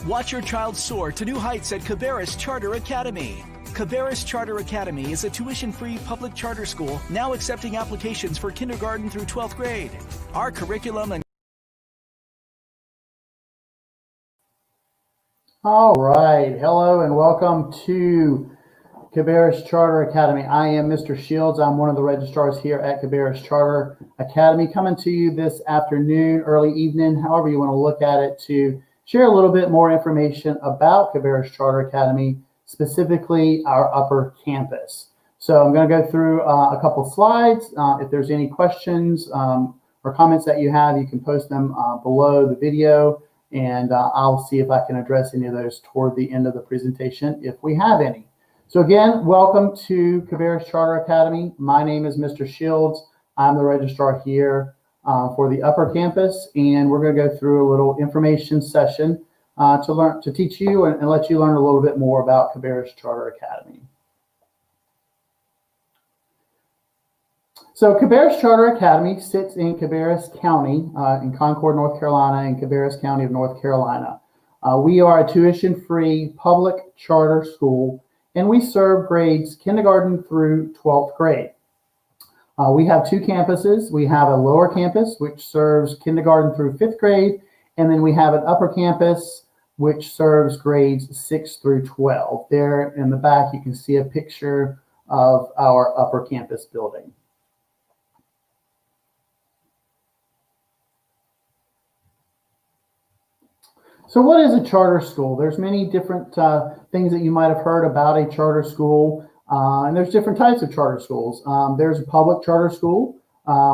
Watch your child soar to new heights at Cabarrus Charter Academy. Cabarrus Charter Academy is a tuition-free public charter school now accepting applications for kindergarten through 12th grade. Our curriculum and All right, hello and welcome to Cabarrus Charter Academy. I am Mr. Shields. I'm one of the registrars here at Cabarrus Charter Academy, coming to you this afternoon, early evening, however you want to look at it, to share a little bit more information about Cabarrus Charter Academy, specifically our upper campus. So I'm going to go through a couple slides. If there's any questions or comments that you have, you can post them below the video, and I'll see if I can address any of those toward the end of the presentation if we have any. So again, welcome to Cabarrus Charter Academy. My name is Mr. Shields. I'm the registrar here for the upper campus, and we're going to go through a little information session to teach you and let you learn a little bit more about Cabarrus Charter Academy. So Cabarrus Charter Academy sits in Cabarrus County in Concord, North Carolina, and Cabarrus County of North Carolina. We are a tuition-free public charter school, and we serve grades kindergarten through 12th grade. We have two campuses. We have a lower campus, which serves kindergarten through 5th grade, and then we have an upper campus, which serves grades 6 through 12. There in the back, you can see a picture of our upper campus building. So what is a charter school? There's many different things that you might have heard about a charter school. And there's different types of charter schools. There's a public charter school,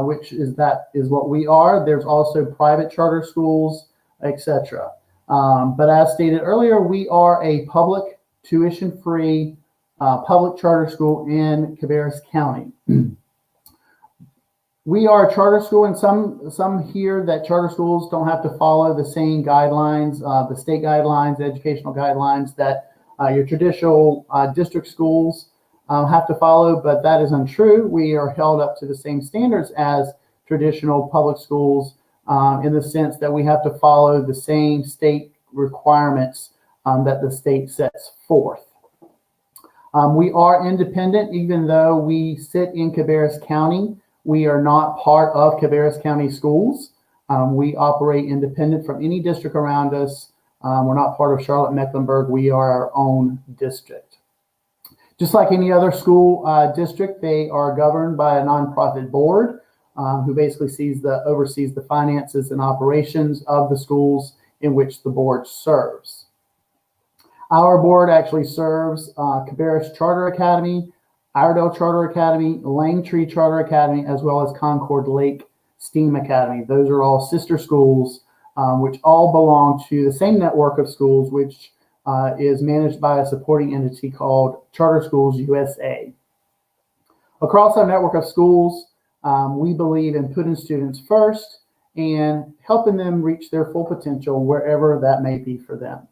which is what we are. There's also private charter schools, etc. But as stated earlier, we are a public, tuition-free public charter school in Cabarrus County. We are a charter school, and some hear that charter schools don't have to follow the same guidelines, the state guidelines, the educational guidelines that your traditional district schools have to follow, but that is untrue. We are held up to the same standards as traditional public schools in the sense that we have to follow the same state requirements that the state sets forth. We are independent, even though we sit in Cabarrus County. We are not part of Cabarrus County schools. We operate independent from any district around us. We're not part of Charlotte-Mecklenburg. We are our own district. Just like any other school district, they are governed by a nonprofit board who basically oversees the finances and operations of the schools in which the board serves. Our board actually serves Cabarrus Charter Academy, Iredell Charter Academy, Langtree Charter Academy, as well as Concord Lake STEAM Academy. Those are all sister schools, which all belong to the same network of schools, which is managed by a supporting entity called Charter Schools USA. Across our network of schools, we believe in putting students first and helping them reach their full potential wherever that may be for them.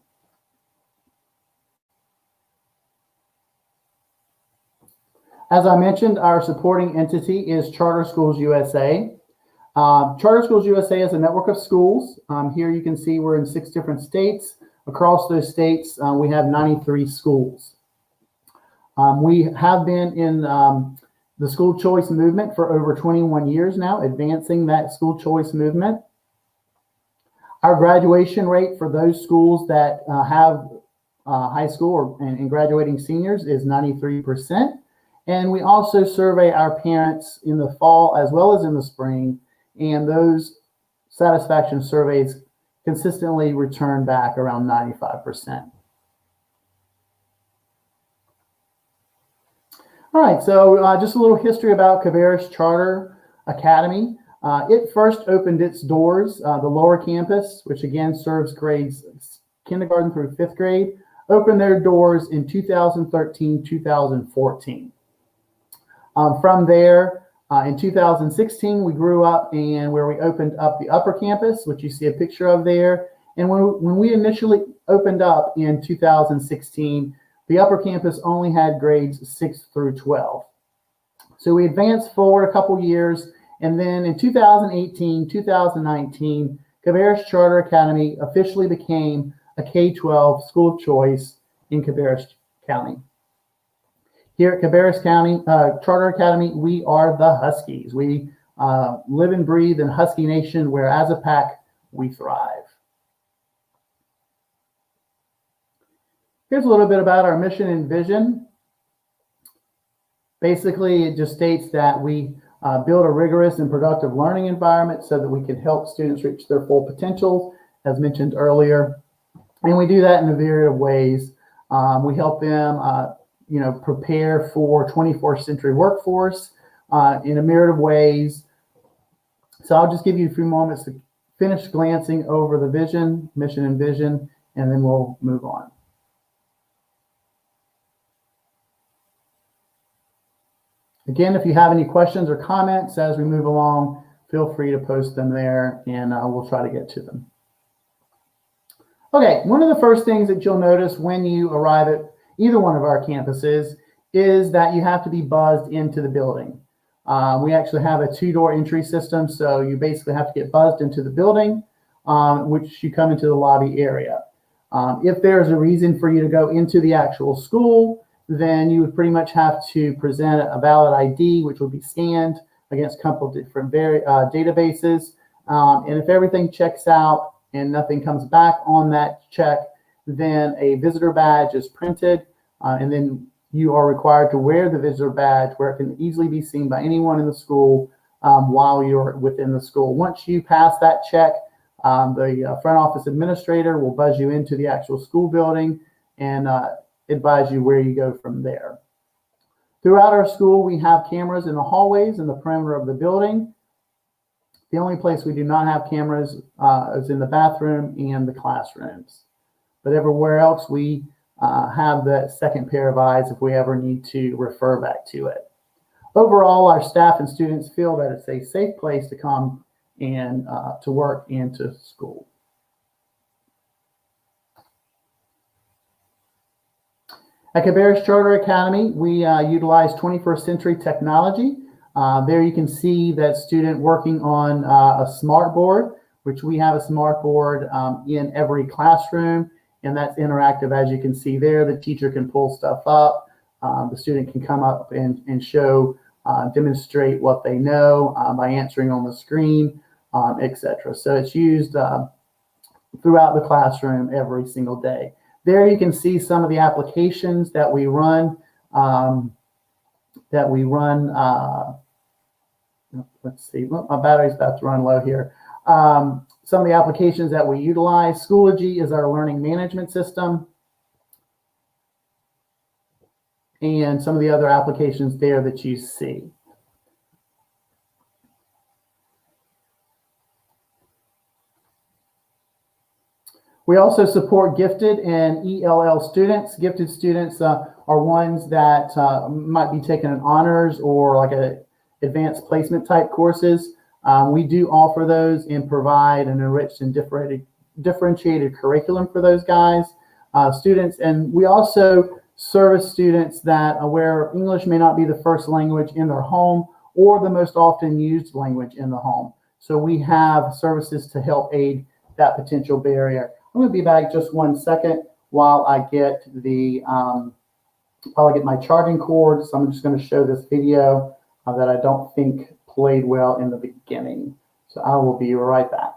As I mentioned, our supporting entity is Charter Schools USA. Charter Schools USA is a network of schools. Here you can see we're in 6 different states. Across those states, we have 93 schools. We have been in the school choice movement for over 21 years now, advancing that school choice movement. Our graduation rate for those schools that have high school and graduating seniors is 93%. And we also survey our parents in the fall as well as in the spring, and those satisfaction surveys consistently return back around 95%. All right, so just a little history about Cabarrus Charter Academy. It first opened its doors, the lower campus, which again serves grades kindergarten through 5th grade, opened their doors in 2013-2014. From there, in 2016, we grew up and where we opened up the upper campus, which you see a picture of there. And when we initially opened up in 2016, the upper campus only had grades 6 through 12. So we advanced forward a couple years, and then in 2018, 2019, Cabarrus Charter Academy officially became a K-12 school of choice in Cabarrus County. Here at Cabarrus County Charter Academy, we are the Huskies. We live and breathe in Husky Nation, where as a pack, we thrive. Here's a little bit about our mission and vision. Basically, it just states that we build a rigorous and productive learning environment so that we can help students reach their full potential, as mentioned earlier. And we do that in a myriad of ways. We help them prepare for 21st century workforce in a myriad of ways. So I'll just give you a few moments to finish glancing over the vision, mission and vision, and then we'll move on. Again, if you have any questions or comments as we move along, feel free to post them there and we'll try to get to them. Okay, one of the first things that you'll notice when you arrive at either one of our campuses is that you have to be buzzed into the building. We actually have a two-door entry system, so you basically have to get buzzed into the building, which you come into the lobby area. If there's a reason for you to go into the actual school, then you would pretty much have to present a valid ID, which would be scanned against a couple of different databases. And if everything checks out and nothing comes back on that check, then a visitor badge is printed, and then you are required to wear the visitor badge where it can easily be seen by anyone in the school while you're within the school. Once you pass that check, the front office administrator will buzz you into the actual school building and advise you where you go from there. Throughout our school, we have cameras in the hallways and the perimeter of the building. The only place we do not have cameras is in the bathroom and the classrooms. But everywhere else, we have the second pair of eyes if we ever need to refer back to it. Overall, our staff and students feel that it's a safe place to come and to work and to school. At Cabarrus Charter Academy, we utilize 21st century technology. There you can see that student working on a smart board, which we have a smart board in every classroom, and that's interactive. As you can see there, the teacher can pull stuff up. The student can come up and show, demonstrate what they know by answering on the screen, etc. So it's used throughout the classroom every single day. There you can see some of the applications that we run. Let's see, my battery's about to run low here. Some of the applications that we utilize. Schoology is our learning management system. And some of the other applications there that you see. We also support gifted and ELL students. Gifted students are ones that might be taking an honors or like a advanced placement type courses. We do offer those and provide an enriched and differentiated curriculum for those guys, students. And we also service students that where English may not be the first language in their home or the most often used language in the home. So we have services to help aid that potential barrier. I'm going to be back just 1 second while I get my charging cord. So I'm just going to show this video that I don't think played well in the beginning. So I will be right back.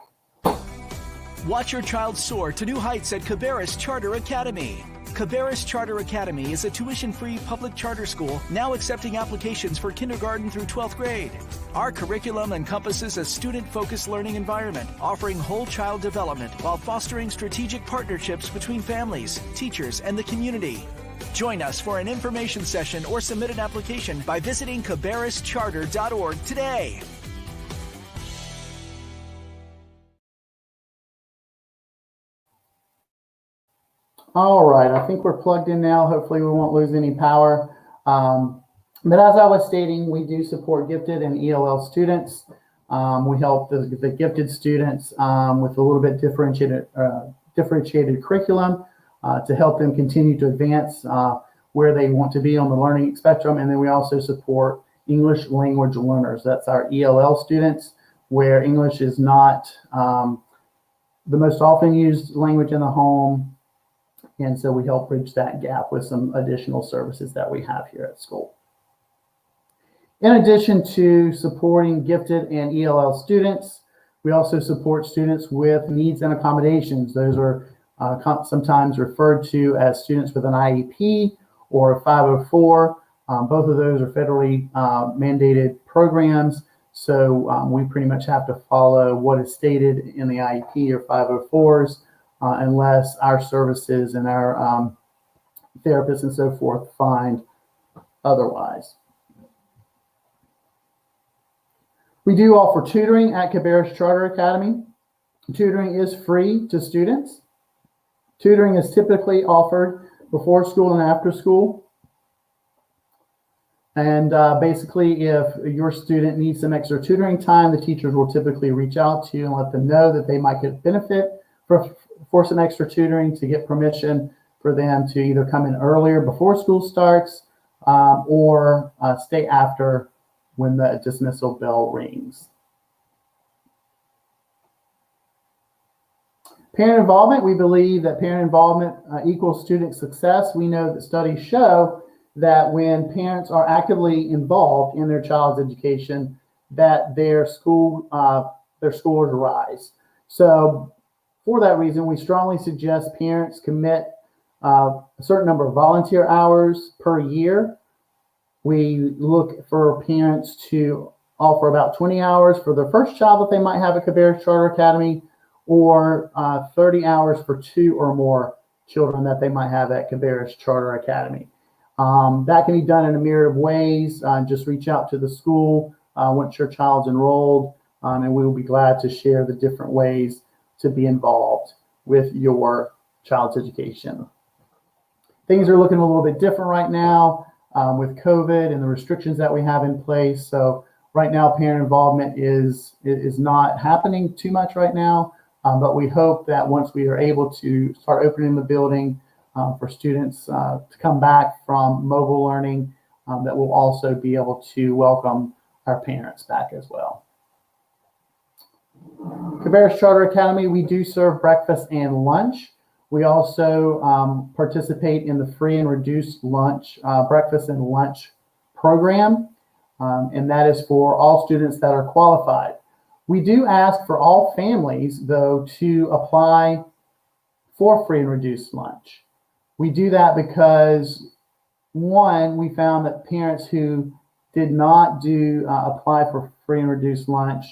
Watch your child soar to new heights at Cabarrus Charter Academy. Cabarrus Charter Academy is a tuition-free public charter school now accepting applications for kindergarten through 12th grade. Our curriculum encompasses a student-focused learning environment, offering whole child development while fostering strategic partnerships between families, teachers, and the community. Join us for an information session or submit an application by visiting cabarruscharter.org today. All right, I think we're plugged in now. Hopefully we won't lose any power. But as I was stating, we do support gifted and ELL students. We help the gifted students with a little bit differentiated curriculum to help them continue to advance where they want to be on the learning spectrum. And then we also support English language learners. That's our ELL students, where English is not the most often used language in the home. And so we help bridge that gap with some additional services that we have here at school. In addition to supporting gifted and ELL students, we also support students with needs and accommodations. Those are sometimes referred to as students with an IEP or a 504. Both of those are federally mandated programs. So we pretty much have to follow what is stated in the IEP or 504s unless our services and our therapists and so forth find otherwise. We do offer tutoring at Cabarrus Charter Academy. Tutoring is free to students. Tutoring is typically offered before school and after school. And basically, if your student needs some extra tutoring time, the teachers will typically reach out to you and let them know that they might get benefit for some extra tutoring to get permission for them to either come in earlier before school starts or stay after when the dismissal bell rings. Parent involvement, we believe that parent involvement equals student success. We know that studies show that when parents are actively involved in their child's education, that their scores rise. So for that reason, we strongly suggest parents commit a certain number of volunteer hours per year. We look for parents to offer about 20 hours for their first child that they might have at Cabarrus Charter Academy, or 30 hours for 2 or more children that they might have at Cabarrus Charter Academy. That can be done in a myriad of ways. Just reach out to the school once your child's enrolled, and we will be glad to share the different ways to be involved with your child's education. Things are looking a little bit different right now with COVID and the restrictions that we have in place. So right now, parent involvement is not happening too much right now, but we hope that once we are able to start opening the building for students to come back from mobile learning, that we'll also be able to welcome our parents back as well. Cabarrus Charter Academy, we do serve breakfast and lunch. We also participate in the free and reduced lunch, breakfast and lunch program, and that is for all students that are qualified. We do ask for all families, though, to apply for free and reduced lunch. We do that because, one, we found that parents who did not apply for free and reduced lunch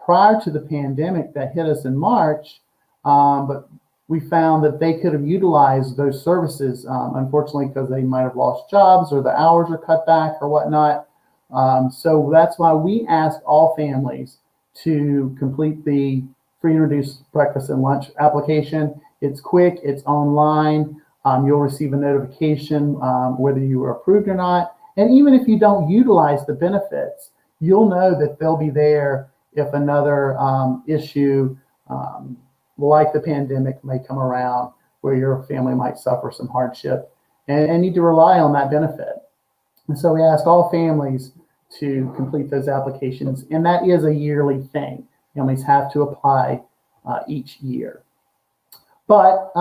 prior to the pandemic that hit us in March, but we found that they could have utilized those services, unfortunately, because they might have lost jobs or the hours are cut back or whatnot. So that's why we ask all families to complete the free and reduced breakfast and lunch application. It's quick, it's online. You'll receive a notification whether you were approved or not. And even if you don't utilize the benefits, you'll know that they'll be there if another issue like the pandemic may come around where your family might suffer some hardship and need to rely on that benefit. And so we ask all families to complete those applications, and that is a yearly thing. Families have to apply each year. But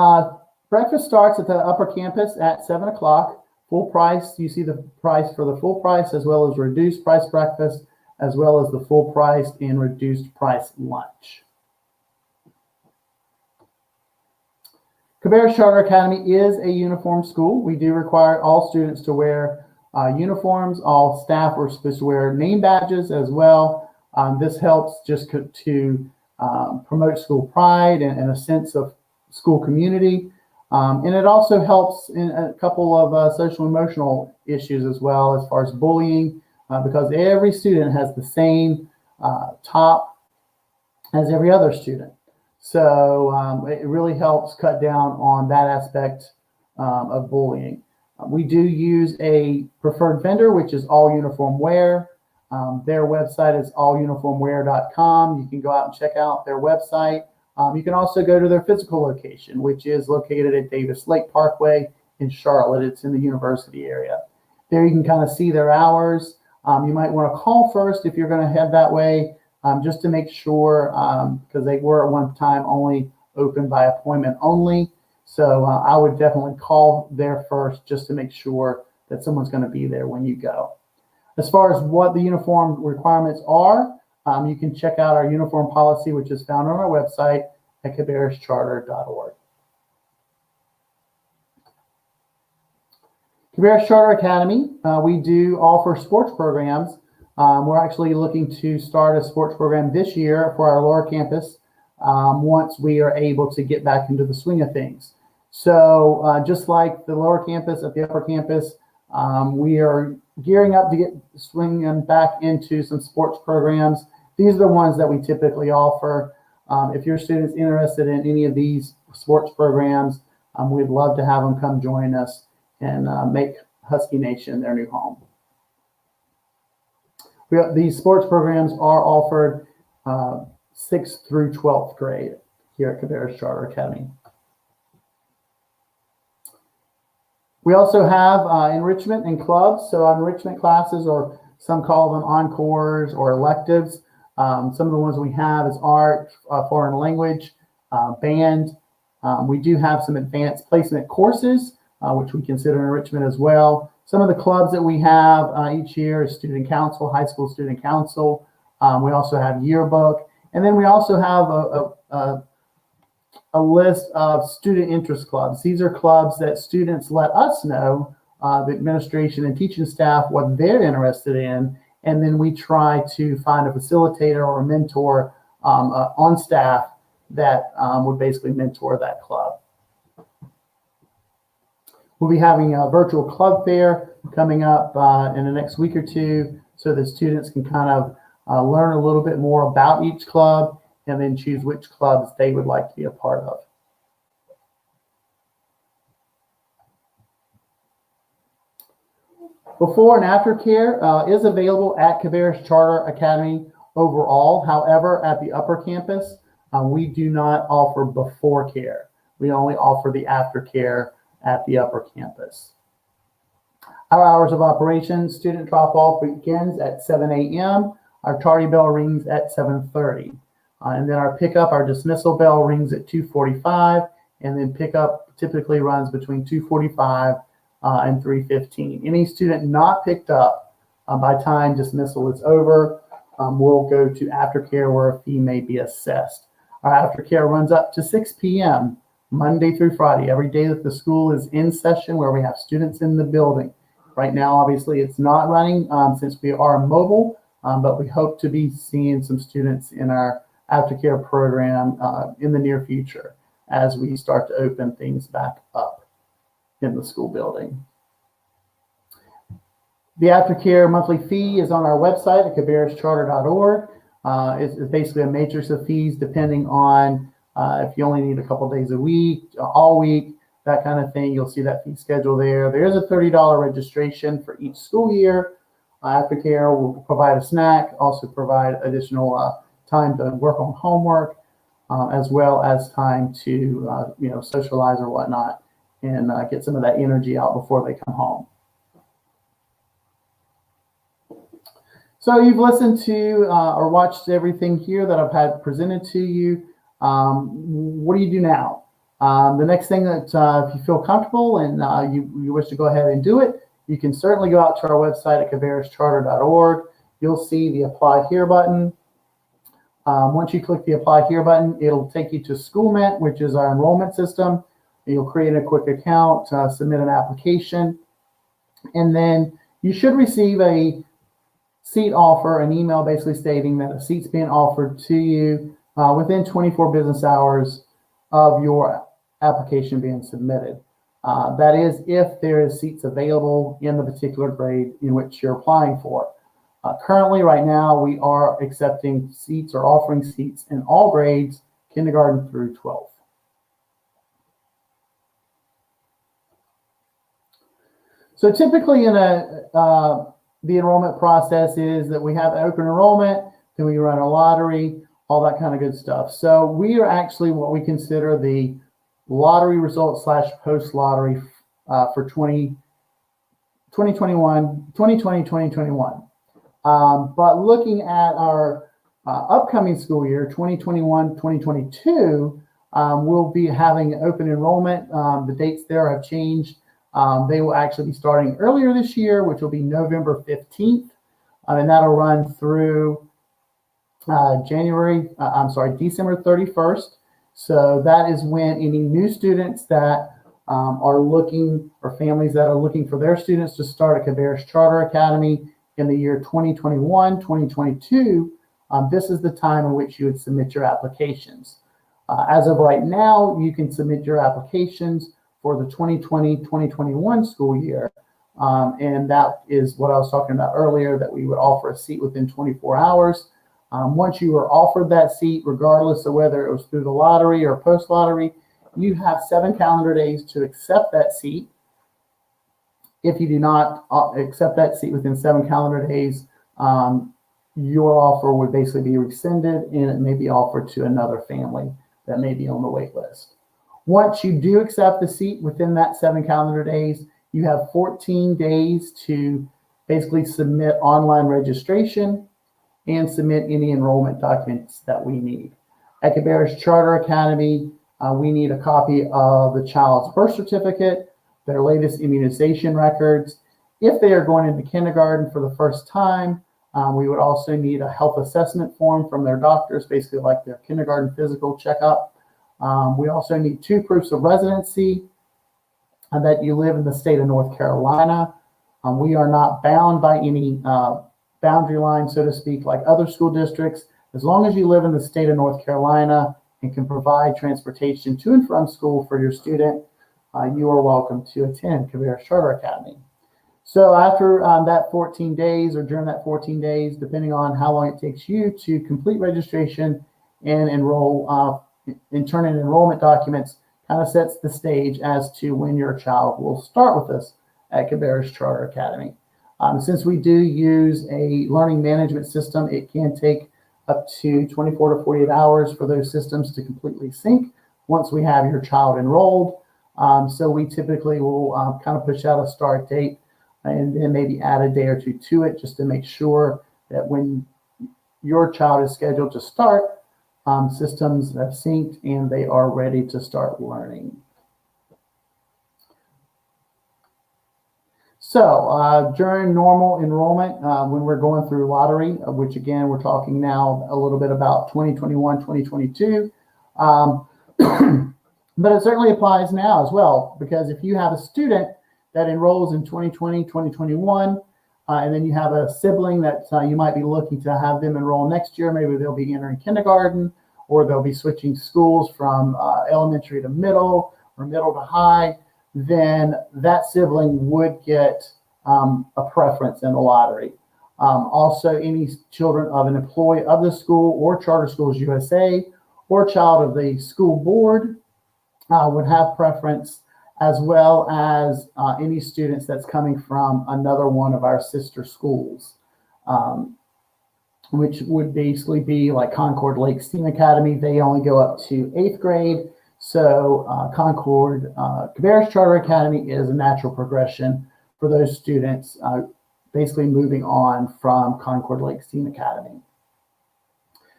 breakfast starts at the upper campus at 7 o'clock. Full price, you see the price for the full price as well as reduced price breakfast, as well as the full price and reduced price lunch. Cabarrus Charter Academy is a uniform school. We do require all students to wear uniforms. All staff are supposed to wear name badges as well. This helps just to promote school pride and a sense of school community. And it also helps in a couple of social emotional issues as well, as far as bullying, because every student has the same top as every other student. So it really helps cut down on that aspect of bullying. We do use a preferred vendor, which is All Uniform Wear. Their website is alluniformwear.com. You can go out and check out their website. You can also go to their physical location, which is located at Davis Lake Parkway in Charlotte. It's in the university area. There you can kind of see their hours. You might want to call first if you're going to head that way, just to make sure, because they were at one time only open by appointment only. So I would definitely call there first just to make sure that someone's going to be there when you go. As far as what the uniform requirements are, you can check out our uniform policy, which is found on our website at cabarruscharter.org. Cabarrus Charter Academy, we do offer sports programs. We're actually looking to start a sports program this year for our lower campus once we are able to get back into the swing of things. So just like the lower campus at the upper campus, we are gearing up to get swinging back into some sports programs. These are the ones that we typically offer. If your student's interested in any of these sports programs, we'd love to have them come join us and make Husky Nation their new home. These sports programs are offered 6th through 12th grade here at Cabarrus Charter Academy. We also have enrichment and clubs. So enrichment classes, or some call them encores or electives. Some of the ones we have is art, foreign language, band. We do have some advanced placement courses, which we consider enrichment as well. Some of the clubs that we have each year is student council, high school student council. We also have yearbook. And then we also have a list of student interest clubs. These are clubs that students let us know, the administration and teaching staff, what they're interested in. And then we try to find a facilitator or a mentor on staff that would basically mentor that club. We'll be having a virtual club fair coming up in the next week or two so that students can kind of learn a little bit more about each club and then choose which clubs they would like to be a part of. Before and after care is available at Cabarrus Charter Academy overall. However, at the upper campus, we do not offer before care. We only offer the aftercare at the upper campus. Our hours of operation: student drop-off begins at 7 a.m. Our tardy bell rings at 7:30. And then our pickup, our dismissal bell rings at 2:45, and then pickup typically runs between 2:45 and 3:15. Any student not picked up by time dismissal is over will go to aftercare, where a fee may be assessed. Our aftercare runs up to 6 p.m. Monday through Friday, every day that the school is in session, where we have students in the building. Right now, obviously, it's not running since we are mobile, but we hope to be seeing some students in our aftercare program in the near future as we start to open things back up in the school building. The aftercare monthly fee is on our website at cabarruscharter.org. It's basically a matrix of fees depending on if you only need a couple days a week, all week, that kind of thing. You'll see that fee schedule there. There is a $30 registration for each school year. Aftercare will provide a snack, also provide additional time to work on homework, as well as time to socialize or whatnot, and get some of that energy out before they come home. So you've listened to or watched everything here that I've had presented to you. What do you do now? The next thing that if you feel comfortable and you wish to go ahead and do it, you can certainly go out to our website at cabarruscharter.org. You'll see the Apply Here button. Once you click the Apply Here button, it'll take you to Schoolment, which is our enrollment system. You'll create a quick account, submit an application, and then you should receive a seat offer, an email basically stating that a seat's being offered to you within 24 business hours of your application being submitted. That is if there is seats available in the particular grade in which you're applying for. Currently, right now, we are accepting seats or offering seats in all grades, kindergarten through 12th. So typically in the enrollment process is that we have open enrollment, then we run a lottery, all that kind of good stuff. So we are actually what we consider the lottery results / post lottery for 2021. But looking at our upcoming school year, 2021-2022, We'll be having open enrollment. The dates there have changed. They will actually be starting earlier this year, which will be November 15th, and that'll run through December 31st. So that is when any new students that are looking, or families that are looking for their students to start at Cabarrus Charter Academy in the year 2021, 2022, this is the time in which you would submit your applications. As of right now, you can submit your applications for the 2020-2021 school year. And that is what I was talking about earlier, that we would offer a seat within 24 hours. Once you are offered that seat, regardless of whether it was through the lottery or post-lottery, you have 7 calendar days to accept that seat. If you do not accept that seat within 7 calendar days, your offer would basically be rescinded, and it may be offered to another family that may be on the wait list. Once you do accept the seat within that 7 calendar days, you have 14 days to basically submit online registration and submit any enrollment documents that we need. At Cabarrus Charter Academy, we need a copy of the child's birth certificate, their latest immunization records. If they are going into kindergarten for the first time, we would also need a health assessment form from their doctors, basically like their kindergarten physical checkup. We also need 2 proofs of residency, and that you live in the state of North Carolina. We are not bound by any boundary line, so to speak, like other school districts. As long as you live in the state of North Carolina and can provide transportation to and from school for your student, you are welcome to attend Cabarrus Charter Academy. So after that 14 days, or during that 14 days, depending on how long it takes you to complete registration and enroll and turn in enrollment documents, kind of sets the stage as to when your child will start with us at Cabarrus Charter Academy. Since we do use a learning management system, it can take up to 24 to 48 hours for those systems to completely sync once we have your child enrolled. So we typically will kind of push out a start date and then maybe add a day or 2 to it, just to make sure that when your child is scheduled to start, systems have synced and they are ready to start learning. So during normal enrollment, when we're going through lottery, which again, we're talking now a little bit about 2021, 2022, but it certainly applies now as well, because if you have a student that enrolls in 2020, 2021, and then you have a sibling that you might be looking to have them enroll next year, maybe they'll be entering kindergarten, or they'll be switching schools from elementary to middle, or middle to high, then that sibling would get a preference in the lottery. Also, any children of an employee of the school or Charter Schools USA or child of the school board would have preference, as well as any students that's coming from another one of our sister schools, which would basically be like Concord Lake STEAM Academy. They only go up to 8th grade. So Cabarrus Charter Academy is a natural progression for those students, basically moving on from Concord Lake STEAM Academy.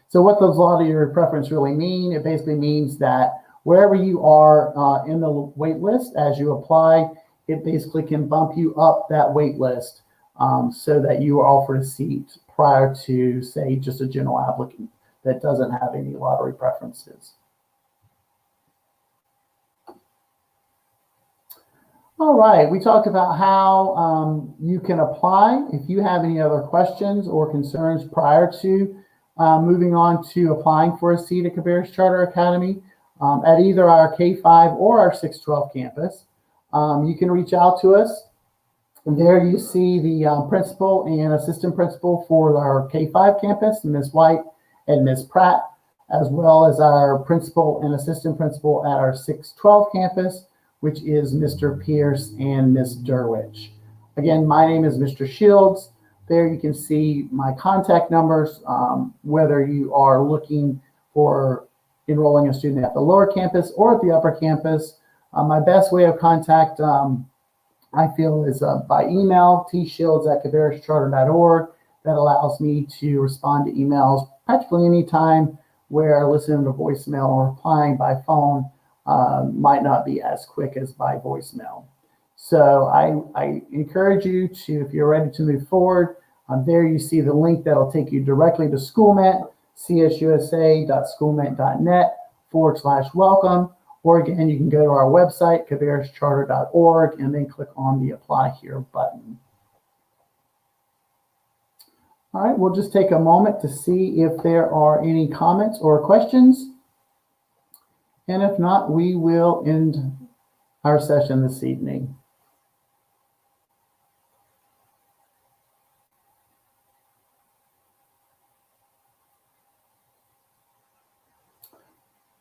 So what does lottery preference really mean? It basically means that wherever you are in the wait list as you apply, it basically can bump you up that wait list so that you are offered a seat prior to, say, just a general applicant that doesn't have any lottery preferences. All right, we talked about how you can apply. If you have any other questions or concerns prior to moving on to applying for a seat at Cabarrus Charter Academy at either our K-5 or our 612 campus, you can reach out to us. And there you see the principal and assistant principal for our K-5 campus, Ms. White and Ms. Pratt, as well as our principal and assistant principal at our 612 campus, which is Mr. Pierce and Ms. Derwich. Again, my name is Mr. Shields. There you can see my contact numbers, whether you are looking for enrolling a student at the lower campus or at the upper campus. My best way of contact, I feel, is by email, tshields@cabarruscharter.org. That allows me to respond to emails practically anytime where listening to voicemail or replying by phone might not be as quick as by voicemail. So I encourage you to, if you're ready to move forward, there you see the link that'll take you directly to SchoolMet, csusa.schoolmet.net/welcome. Or again, you can go to our website, cabarruscharter.org, and then click on the Apply Here button. All right, we'll just take a moment to see if there are any comments or questions. And if not, we will end our session this evening.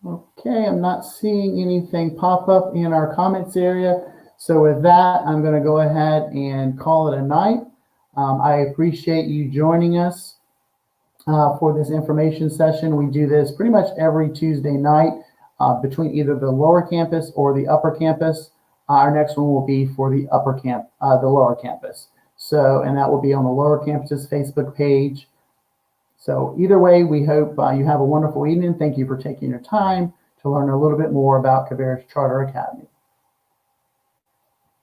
Okay, I'm not seeing anything pop up in our comments area. So with that, I'm going to go ahead and call it a night. I appreciate you joining us for this information session. We do this pretty much every Tuesday night between either the lower campus or the upper campus. Our next one will be for the the lower campus. So, and that will be on the lower campus's Facebook page. So either way, we hope you have a wonderful evening. Thank you for taking your time to learn a little bit more about Cabarrus Charter Academy.